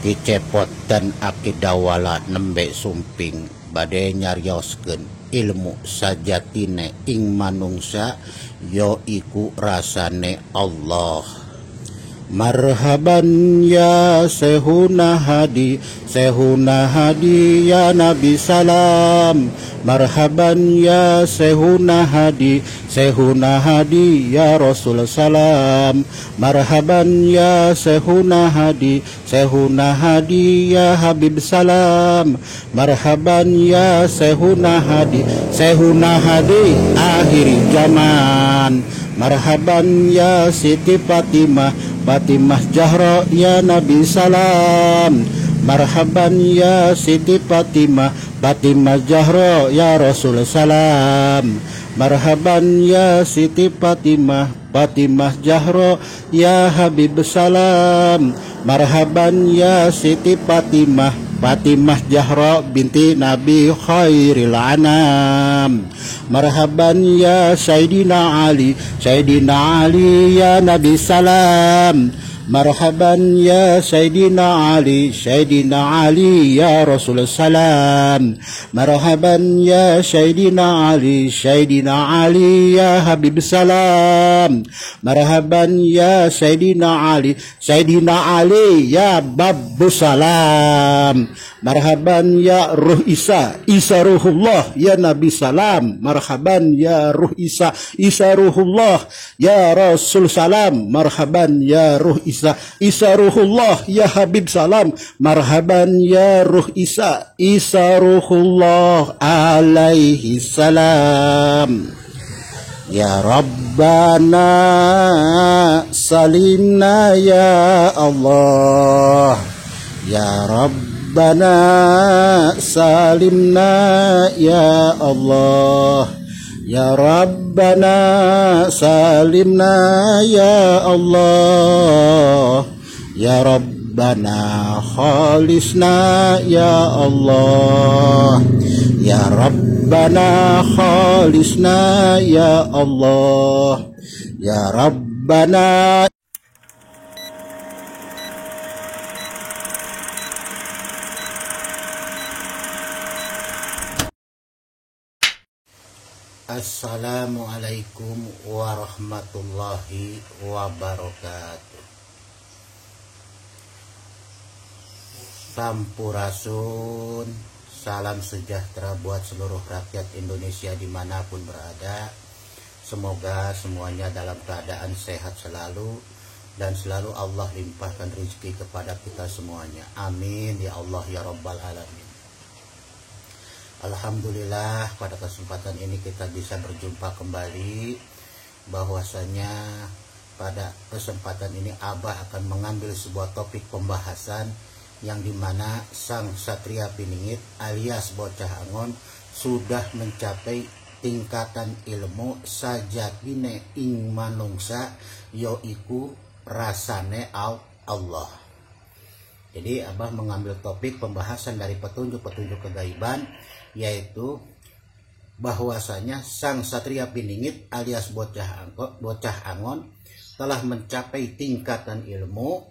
Kicepot dan akidawala nembe sumping bade nyarioskeun ilmu sajatine ing manungsa yo iku rasane Allah. Marhaban ya Sehuna Hadi ya Nabi salam. Marhaban ya Sehuna Hadi ya Rasul salam. Marhaban ya Sehuna Hadi ya Habib salam. Marhaban ya Sehuna Hadi akhiri zaman. Marhaban ya Siti Fatimah Zahra ya Nabi salam. Marhaban ya Siti Fatimah Zahra ya Rasul salam. Marhaban ya Siti Fatimah Zahra ya Habib salam. Marhaban ya Siti Fatimah Zahra binti Nabi khairil anam. Marhaban ya Sayyidina Ali ya Nabi salam. Marhaban ya Sayyidina Ali ya Rasul salam. Marhaban ya Sayyidina Ali ya Habib salam. Marhaban ya Sayyidina Ali ya Babbu salam. Marhaban ya Ruh Isa Ruhullah ya Nabi salam. Marhaban ya Ruh Isa Ruhullah ya Rasul salam. Marhaban ya Ruh Isa Ruhullah ya Habib salam. Marhaban ya Ruh Isa Ruhullah alaihi salam. Ya Rabbana salimna ya Allah. Ya Rabbana salimna ya Allah. Ya Rabbana salimna ya Allah. Ya Rabbana khalisna ya Allah. Ya Rabbana khalisna ya Allah. Ya Rabbana. Assalamualaikum warahmatullahi wabarakatuh. Sampurasun, salam sejahtera buat seluruh rakyat Indonesia dimanapun berada. Semoga semuanya dalam keadaan sehat selalu dan selalu Allah limpahkan rezeki kepada kita semuanya. Amin ya Allah ya Rabbal Alamin. Alhamdulillah pada kesempatan ini kita bisa berjumpa kembali. Bahwasanya pada kesempatan ini Abah akan mengambil sebuah topik pembahasan yang dimana sang Satria Piningit alias Bocah Angon sudah mencapai tingkatan ilmu sajatine ing manungsa yoiku rasane Allah. Jadi Abah mengambil topik pembahasan dari petunjuk-petunjuk kegaiban, yaitu bahwasanya sang Satria Piningit alias Bocah Angon telah mencapai tingkatan ilmu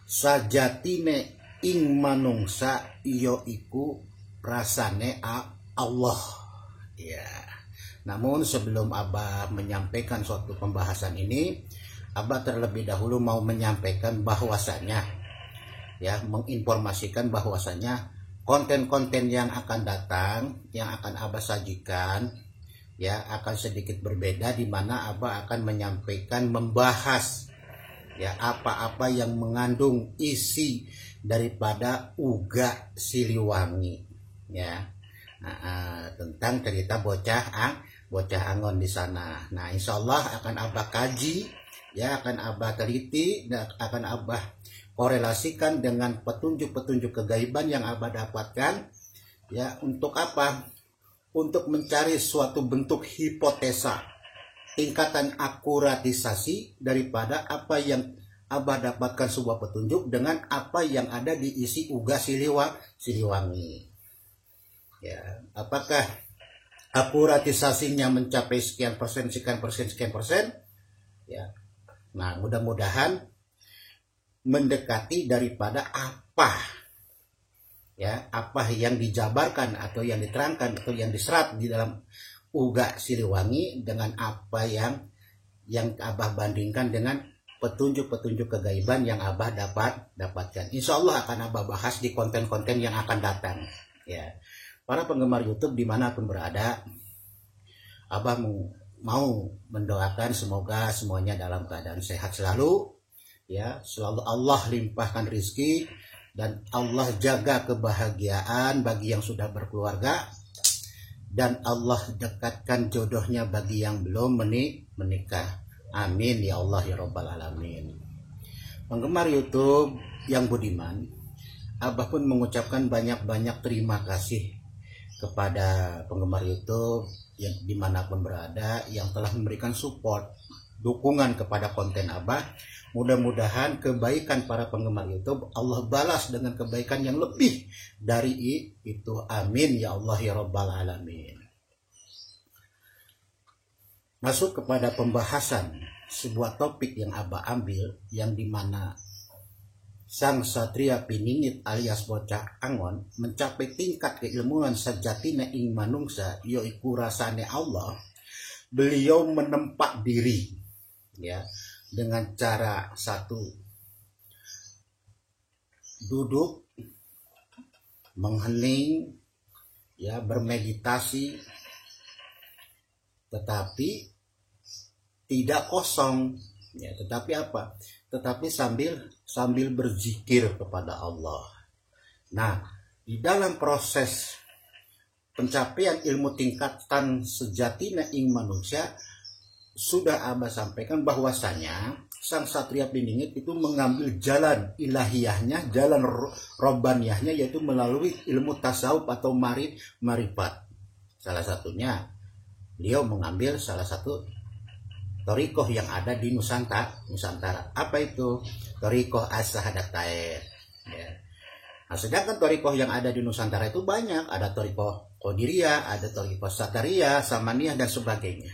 sajatine ing manungsa yoiku rasane Allah. Ya. Namun sebelum Abah menyampaikan suatu pembahasan ini, Abah terlebih dahulu mau menyampaikan bahwasanya, menginformasikan bahwasanya konten-konten yang akan datang, yang akan Abah sajikan, akan sedikit berbeda, di mana Abah akan menyampaikan, membahas apa-apa yang mengandung isi daripada Uga Siliwangi, tentang cerita Bocah Angon di sana. Nah, insya Allah akan Abah kaji, akan Abah teliti, dan akan Abah korelasikan dengan petunjuk-petunjuk kegaiban yang Abah dapatkan. Untuk apa? Untuk mencari suatu bentuk hipotesa, tingkatan akuratisasi daripada apa yang Abah dapatkan sebuah petunjuk dengan apa yang ada di isi Uga Siliwangi. Apakah akuratisasinya mencapai sekian persen? Nah, mudah-mudahan mendekati daripada apa yang dijabarkan atau yang diterangkan atau yang diserat di dalam Uga Siliwangi dengan apa yang Abah bandingkan dengan petunjuk-petunjuk kegaiban yang Abah dapatkan. Insya Allah akan Abah bahas di konten-konten yang akan datang. Ya, para penggemar YouTube dimanapun berada, Abah mau mendoakan semoga semuanya dalam keadaan sehat selalu. Ya, selalu Allah limpahkan rezeki dan Allah jaga kebahagiaan bagi yang sudah berkeluarga dan Allah dekatkan jodohnya bagi yang belum menikah. Amin ya Allah ya Rabbal Alamin. Penggemar YouTube yang budiman, Abah pun mengucapkan banyak-banyak terima kasih kepada penggemar YouTube yang dimanapun berada yang telah memberikan support, dukungan kepada konten Abah. Mudah-mudahan kebaikan para penggemar YouTube Allah balas dengan kebaikan yang lebih dari itu. Amin ya Allah ya Rabbal Alamin. Masuk kepada pembahasan sebuah topik yang Abah ambil, yang dimana sang satria piningit alias bocah angon mencapai tingkat keilmuan sajatina ing manungsa yaiku rasane Allah. Beliau menempa diri ya dengan cara satu, duduk menghening ya, bermeditasi, tetapi tidak kosong ya, tetapi apa? Tetapi sambil berzikir kepada Allah. Nah, di dalam proses pencapaian ilmu tingkatan sejatina ing manusia sudah Abah sampaikan bahwasanya sang satria piningit itu mengambil jalan ilahiyahnya, jalan robbaniyahnya, yaitu melalui ilmu tasawuf atau marifat. Salah satunya beliau mengambil salah satu thariqah yang ada di Nusantara. Apa itu? Thariqah as-sahadatain. Ya. Nah, sedangkan thariqah yang ada di Nusantara itu banyak. Ada thariqah Qadiriyah, ada thariqah Satariyah, Samaniyah, dan sebagainya.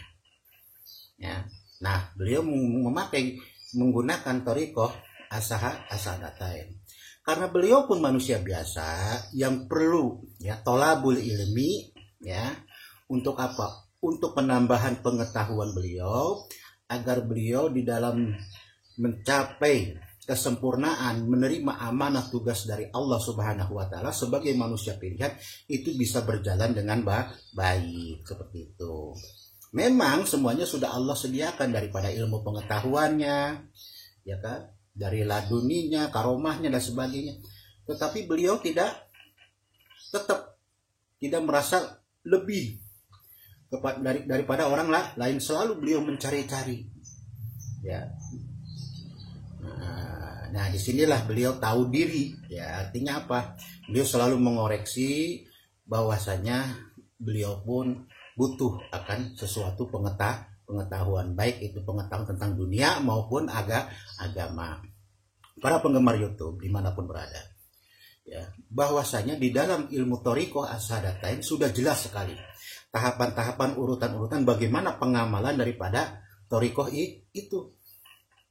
Ya. Nah, beliau menggunakan thariqah as-sahadatain. Karena beliau pun manusia biasa yang perlu ya tolabul ilmi ya. Untuk apa? Untuk penambahan pengetahuan beliau, agar beliau di dalam mencapai kesempurnaan menerima amanah tugas dari Allah Subhanahu wa Ta'ala sebagai manusia pilihan itu bisa berjalan dengan baik seperti itu. Memang semuanya sudah Allah sediakan daripada ilmu pengetahuannya, ya kan, dari laduninya, karomahnya dan sebagainya. Tetapi beliau tetap tidak merasa lebih daripada orang lain. Selalu beliau mencari-cari ya. Nah, disinilah beliau tahu diri ya. Artinya apa? Beliau selalu mengoreksi bahwasanya beliau pun butuh akan sesuatu pengetahuan, baik itu pengetahuan tentang dunia maupun agama. Para penggemar YouTube dimanapun berada ya, bahwasanya di dalam ilmu thariqah as-sahadatain sudah jelas sekali tahapan-tahapan, urutan-urutan bagaimana pengamalan daripada thariqah itu.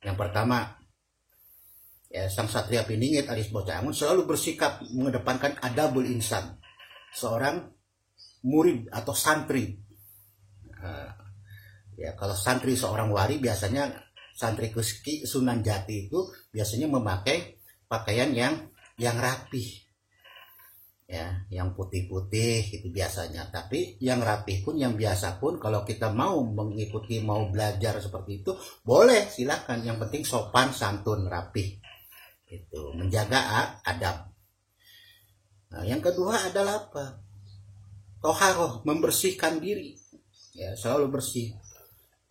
Yang pertama ya, sang satria piningit alias bocah angon selalu bersikap mengedepankan adabul insan, seorang murid atau santri. Ya, kalau santri seorang wali, biasanya santri Kuski Sunan Jati itu biasanya memakai pakaian yang rapih ya, yang putih-putih itu biasanya. Tapi yang rapih pun, yang biasa pun, kalau kita mau mengikuti, mau belajar seperti itu boleh, silakan. Yang penting sopan santun, rapih, itu menjaga adab. Nah, yang kedua adalah apa? Toharoh, membersihkan diri ya, selalu bersih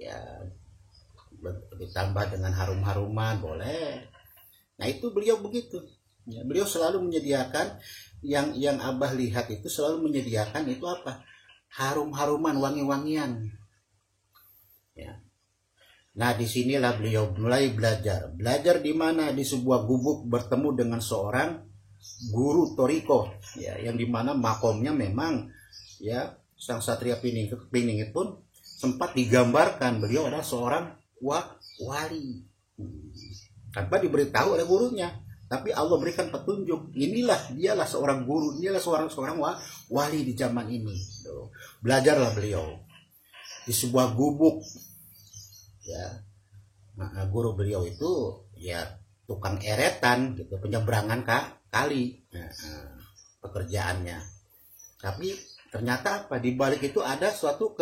ya, ditambah dengan harum-haruman boleh. Nah, itu beliau begitu ya, beliau selalu menyediakan yang Abah lihat itu selalu menyediakan itu apa? Harum-haruman, wangi-wangian ya. Nah, disinilah beliau mulai belajar di mana? Di sebuah gubuk bertemu dengan seorang guru thariqah ya, yang dimana makomnya memang ya, sang satria piningit pun sempat digambarkan beliau adalah seorang wali. tanpa diberitahu oleh gurunya. Tapi Allah berikan petunjuk. Dialah seorang guru, dialah seorang wali di zaman ini. Belajarlah beliau di sebuah gubuk. Ya, nah, guru beliau itu ya tukang eretan, gitu, penyeberangan kali. Pekerjaannya. Tapi ternyata apa? Di balik itu ada suatu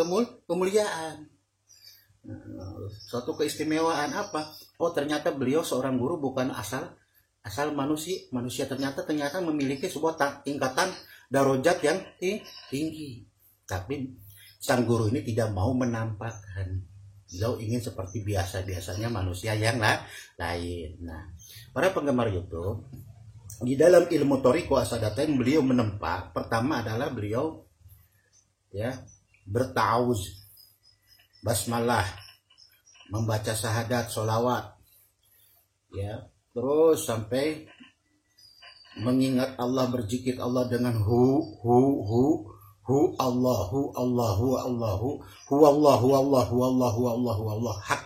kemuliaan. Suatu keistimewaan apa? Oh, ternyata beliau seorang guru bukan asal manusia ternyata memiliki sebuah tingkatan darajat yang tinggi. Tapi sang guru ini tidak mau menampakkan. Beliau ingin seperti biasanya manusia yang lain. Nah, para penggemar YouTube, di dalam ilmu Thariqah Asadatain beliau menempa, pertama adalah beliau ya bertauz, basmalah, membaca syahadat, sholawat, ya, terus sampai mengingat Allah, berzikir Allah dengan hu Allahu hak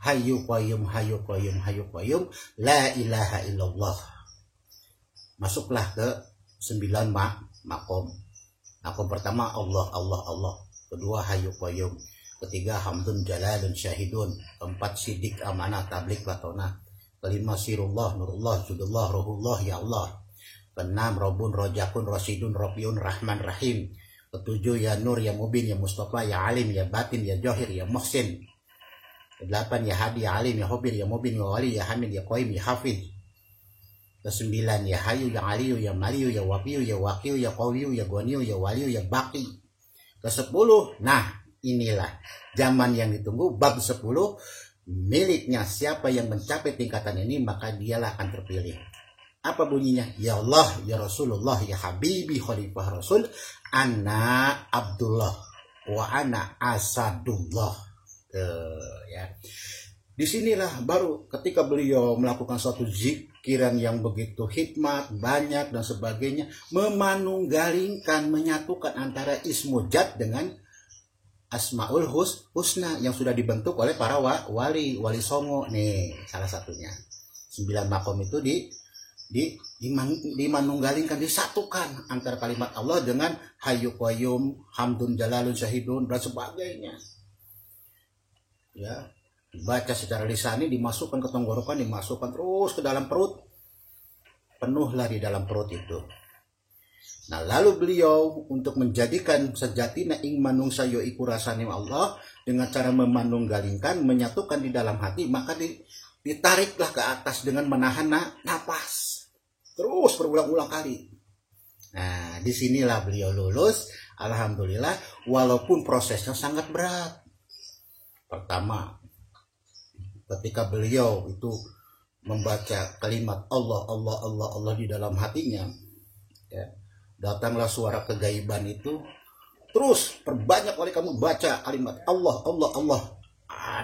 hayyu qayyum la ilaha illallah. Masuklah ke 9 makom. Makom pertama Allah, kedua hayyu qayyum, ketiga hamdun jalalun syahidun, keempat sidik amanah tablik latona, kelima sirullah nurullah judullah ruhullah ya Allah, keenam robun rojakun rosidun robiun rahman rahim, ketujuh ya nur ya mubin ya mustafa ya alim ya batin ya johir ya muhsin, kedelapan ya hadi ya alim ya hubir ya mubin ya wali ya hamid ya qaim ya hafid, kesembilan ya hayu ya aliyu ya maliyu ya wafiyu ya wakiyu ya qawiyu ya goniyu ya waliyu ya baki, ke-10, nah inilah zaman yang ditunggu, bab 10, miliknya siapa yang mencapai tingkatan ini maka dialah akan terpilih. Apa bunyinya? Ya Allah, ya Rasulullah, ya Habibi Khalifah Rasul, ana Abdullah wa ana Asadullah. Ya. Disinilah baru ketika beliau melakukan suatu zikiran yang begitu hikmat, banyak dan sebagainya, memanunggalingkan, menyatukan antara Ismu Jad dengan Asmaul Husna yang sudah dibentuk oleh para wali songo nih, salah satunya 9 makom itu dimanunggalingkan, disatukan antara kalimat Allah dengan hayyu qayyum, hamdun jalalun syahidun dan sebagainya. Ya, dibaca secara lisani, dimasukkan ke tenggorokan, dimasukkan terus ke dalam perut, penuhlah di dalam perut itu. Nah, lalu beliau untuk menjadikan sejatina ing manungsa yo iku rasane Allah dengan cara memanunggalingkan, menyatukan di dalam hati, maka ditariklah ke atas dengan menahan napas terus berulang-ulang kali. Nah, disinilah beliau lulus, alhamdulillah, walaupun prosesnya sangat berat. Pertama, ketika beliau itu membaca kalimat Allah di dalam hatinya, ya, datanglah suara kegaiban itu, terus perbanyak oleh kamu baca kalimat Allah.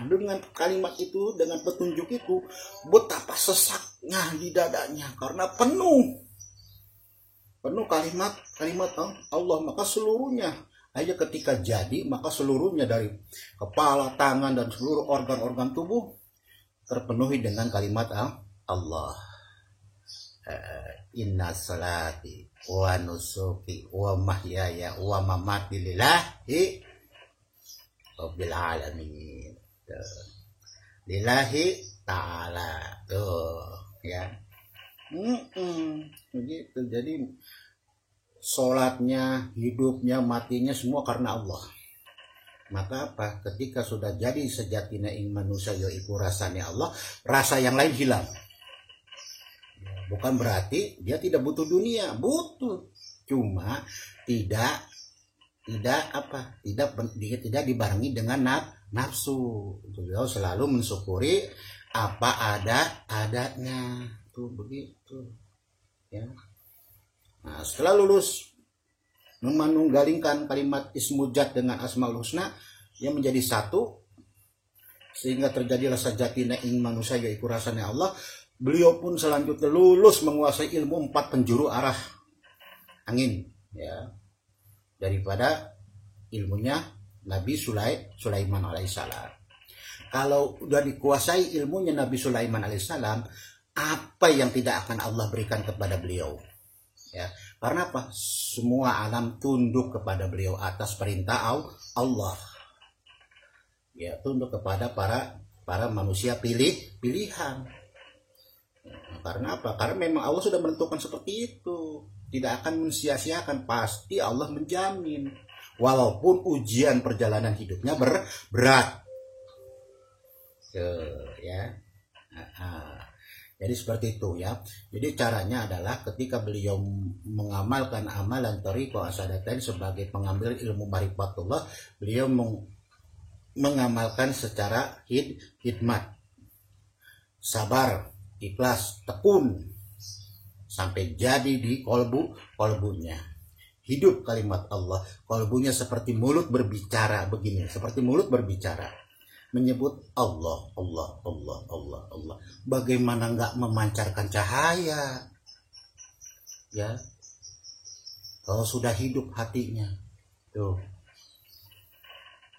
Dengan kalimat itu, dengan petunjuk itu, betapa sesaknya di dadanya karena penuh kalimat Allah, maka seluruhnya aja ketika jadi, maka seluruhnya dari kepala, tangan dan seluruh organ-organ tubuh terpenuhi dengan kalimat Allah. Inna salati wa nusuki wa mahyaya wa mamati lillahi rabbil alamin, lillahi ta'ala, tuh ya. Begitu. Jadi sholatnya, hidupnya, matinya semua karena Allah. Maka apa? Ketika sudah jadi sejatina ing manusia yo iku rasane Allah, rasa yang lain hilang. Bukan berarti dia tidak butuh dunia, butuh. Cuma tidak dibarengi dengan nafsu. Beliau selalu mensyukuri apa adanya. Tuh begitu. Ya. Nah, setelah lulus memanunggalingkan kalimat Ismu Jad dengan Asmaul Husna yang menjadi satu, sehingga terjadilah sajatina ing manusia yaitu rasane Allah. Beliau pun selanjutnya lulus menguasai ilmu 4 penjuru arah angin, ya, daripada ilmunya Nabi Sulaiman alaihissalam. Kalau udah dikuasai ilmunya Nabi Sulaiman alaihissalam, apa yang tidak akan Allah berikan kepada beliau? Ya, karena apa? Semua alam tunduk kepada beliau atas perintah Allah. Ya, tunduk kepada para manusia pilihan. Karena apa? Karena memang Allah sudah menentukan seperti itu. Tidak akan mensia-siakan, pasti Allah menjamin. Walaupun ujian perjalanan hidupnya berat. Ya. Jadi seperti itu ya. Jadi caranya adalah ketika beliau mengamalkan amalan thariqah asyadatain sebagai pengambil ilmu marifatullah, beliau mengamalkan secara hikmat, sabar, ikhlas, tekun sampai jadi di kolbunya. Hidup kalimat Allah, kolbunya seperti mulut berbicara begini, seperti mulut berbicara. Menyebut Allah, Allah, Allah, Allah, Allah. Bagaimana nggak memancarkan cahaya? Ya, kalau sudah hidup hatinya, tuh.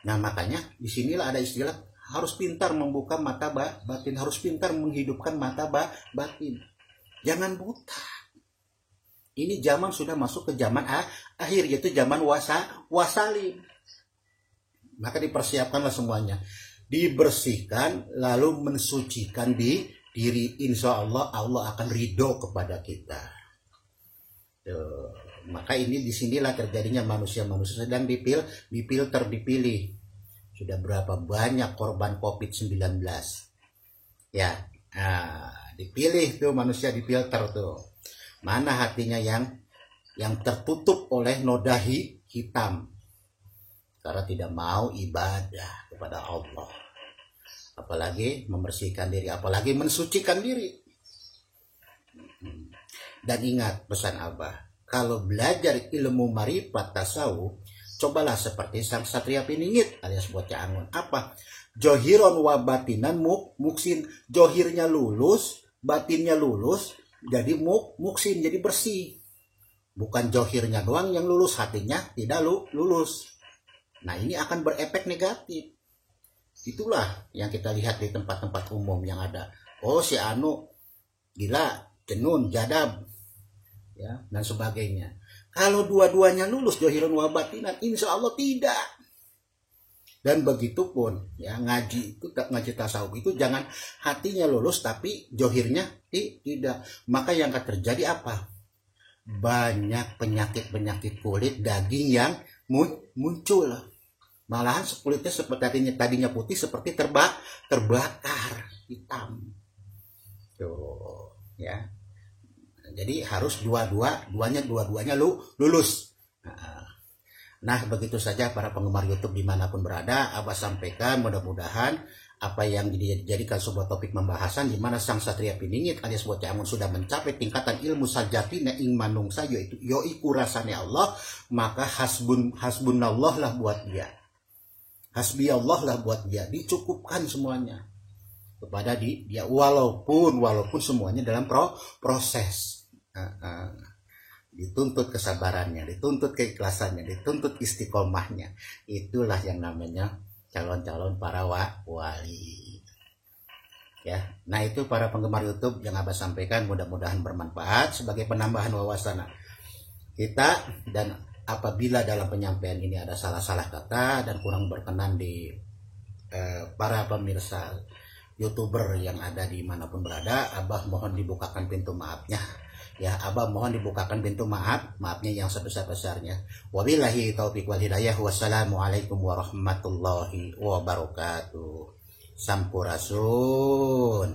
Nah makanya disinilah ada istilah harus pintar membuka mata batin, harus pintar menghidupkan mata batin. Jangan buta. Ini zaman sudah masuk ke zaman akhir, yaitu zaman wasalim. Maka dipersiapkanlah semuanya. Dibersihkan lalu mensucikan diri, insya Allah Allah akan ridho kepada kita. Tuh. Maka ini disinilah terjadinya manusia sedang dipilih. Sudah berapa banyak korban COVID-19 ya, dipilih tuh manusia, difilter tuh mana hatinya yang tertutup oleh noda hitam karena tidak mau ibadah kepada Allah, apalagi membersihkan diri, apalagi mensucikan diri. Dan ingat pesan Abah, kalau belajar ilmu marifat tasawuf, cobalah seperti sang satria piningit alias bocah Angon. Apa? Johiron wa batinan muksin. Johirnya lulus, batinnya lulus, jadi muksin, jadi bersih. Bukan johirnya doang yang lulus, hatinya tidak lulus. Nah ini akan berefek negatif. Itulah yang kita lihat di tempat-tempat umum yang ada. Oh si Anu gila, jenun, jadab, ya dan sebagainya. Kalau dua-duanya lulus johirun wa batinan, insya Allah tidak. Dan begitu pun ya, ngaji tasawuf itu jangan hatinya lulus tapi johirnya tidak. Maka yang akan terjadi apa? Banyak penyakit kulit, daging yang muncul. Malahan kulitnya seperti tadinya putih seperti terbakar hitam. Tuh, ya. Jadi harus dua-duanya lulus. Nah begitu saja para penggemar YouTube dimanapun berada, Abah sampaikan mudah-mudahan apa yang dijadikan sebuah topik pembahasan di mana sang satria piningit alias bocah Angon sudah mencapai tingkatan ilmu sajatina ing manungsa yaiku rasane Allah, maka hasbunallah lah buat dia, hasbi Allah lah buat dia, dicukupkan semuanya kepada dia walaupun semuanya dalam proses. Dituntut kesabarannya, dituntut keikhlasannya, dituntut istiqomahnya. Itulah yang namanya calon-calon para wali. Ya, nah itu para penggemar YouTube yang Abah sampaikan mudah-mudahan bermanfaat sebagai penambahan wawasan kita. Dan apabila dalam penyampaian ini ada salah-salah kata dan kurang berkenan di para pemirsa YouTuber yang ada dimanapun berada, Abah mohon dibukakan pintu maafnya. Ya, Abah mohon dibukakan pintu maafnya yang sebesar-besarnya. Wabillahi taufiq wal hidayah. Wassalamualaikum warahmatullahi wabarakatuh. Sampurasun.